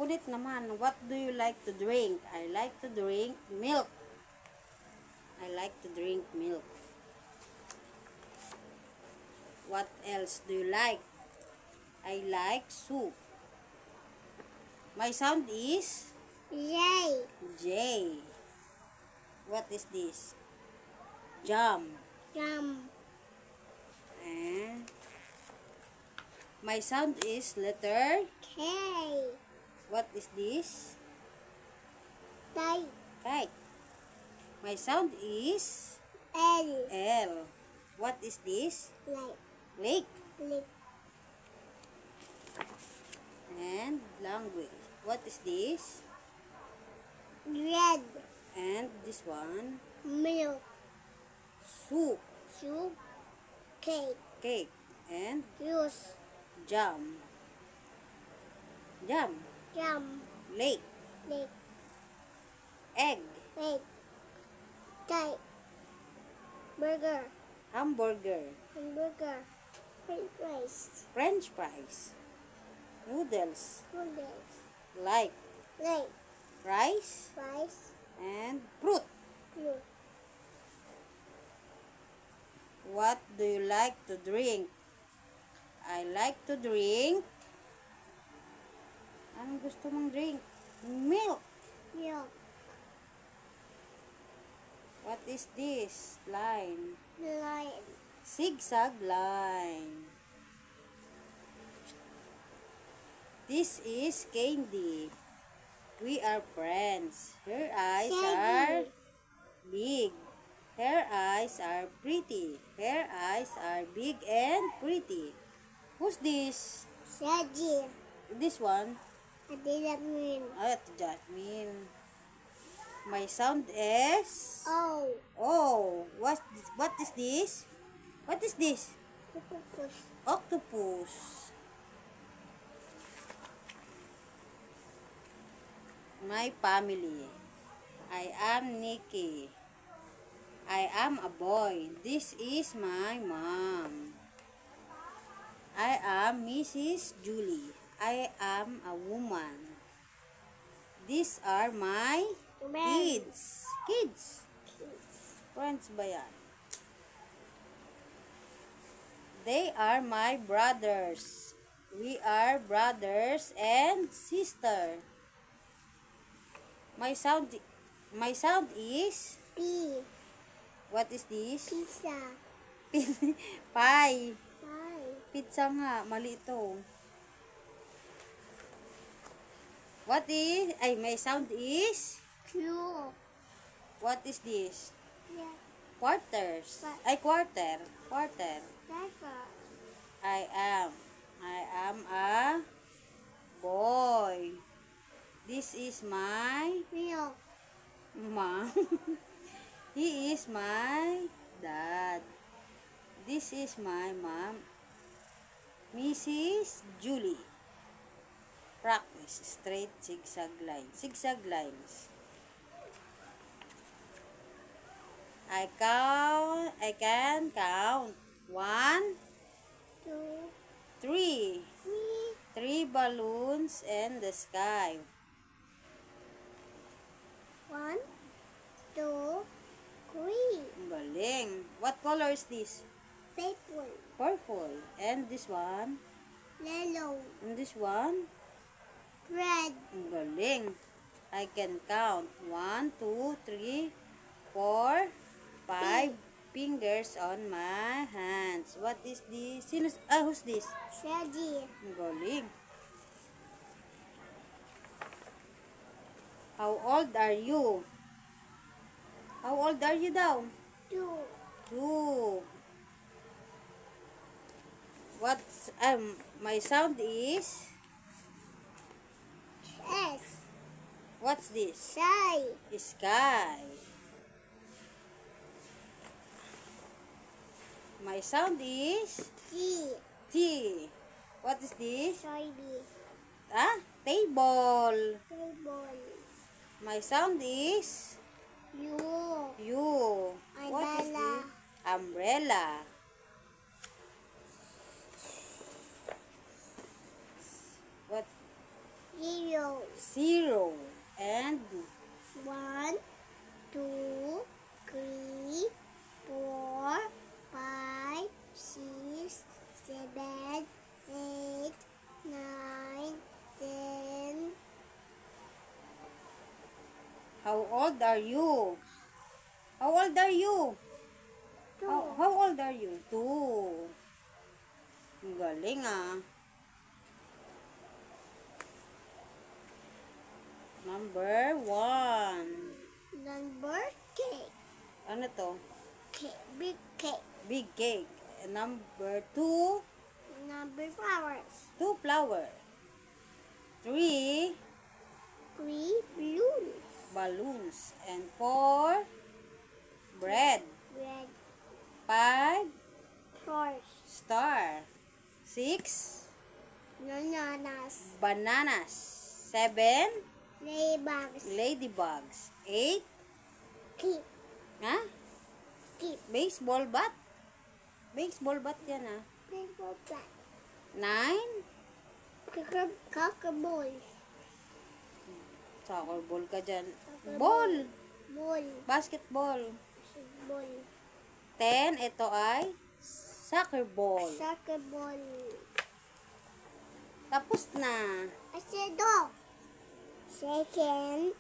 Kulit naman. What do you like to drink? I like to drink milk. I like to drink milk. What else do you like? I like soup. My sound is J. J. What is this? Jam. Jump. And my sound is letter. K. What is this? Kite. Kite. My sound is L. L. What is this? Like. Lake. Lip. And language. What is this? Red. And this one? Milk. Soup. Soup. Cake. Cake. And Juice. jam. Jam. Jump. Lake. Lake. Egg. Egg. Kite. Burger. Hamburger. Hamburger. French fries. French fries. Noodles. Noodles. Like Lake. rice Rice. and fruit. Fruit. What do you like to drink? I like to drink. Anong gusto mong drink? Milk. Milk. What is this? Line. Lion. Zigzag line. This is Candy. We are friends. Her eyes are big. Her eyes are pretty. Her eyes are big and pretty. Who's this? Sadie. This one? I didn't mean. Jasmine. My sound is Oh. Oh. What is this? What is this? Octopus. Octopus. My family. I am Nikki. I am a boy. This is my mom. I am Mrs. Julie. I am a woman. These are my kids. Kids. Friends ba yan? They are my brothers. We are brothers and sister. My sound is P. what is this? Pizza. Pie. Pie. Pizza nga, mali ito. My sound is Q. what is this? Yeah. Quarters. Quarter. Quarter. Pepper. I am a boy. This is my Milk. mom. He is my dad. This is my mom, Mrs. Julie. Practice straight zigzag lines. Zigzag lines. I can count 1, 2, 3. 3. 3 balloons in the sky. 1, 2, 3. Galing. What color is this? Purple. Purple. And this one? Yellow. And this one? Red. Galing. I can count 1, 2, 3, 4, 5 fingers on my hands. What is this? Who's this? Sadie. Galing. How old are you? How old are you daw? 2. 2. My sound is S. what's this? Sky. Sky. My sound is T. T. What is this? Soybean. Table. Table. My sound is U. U. What is Umbrella. this? Umbrella. Zero. 0. And 1, 2, 3, 4, 5, 6, 7, 8, 9, 10. how old are you? How old are you? How old are you? 2. Ang galing ah. Number 1. Number cake. Ano to? Cake. Big cake. Big cake. And number 2. Number flowers. 2 flower. 3 3 balloons. balloons. And 4 bread. Red 5 horse. star. 6 Bananas. bananas. 7 Ladybugs. ladybugs. 8 Keep. ha? Keep. Baseball bat. Baseball bat yan ah. Baseball bat. 9 Cockaball. soccer ball ka dyan. Soccer Ball. Ball. Basketball. Ball. 10 ito ay soccer ball. Soccer ball. Tapos na. I said dog. Second.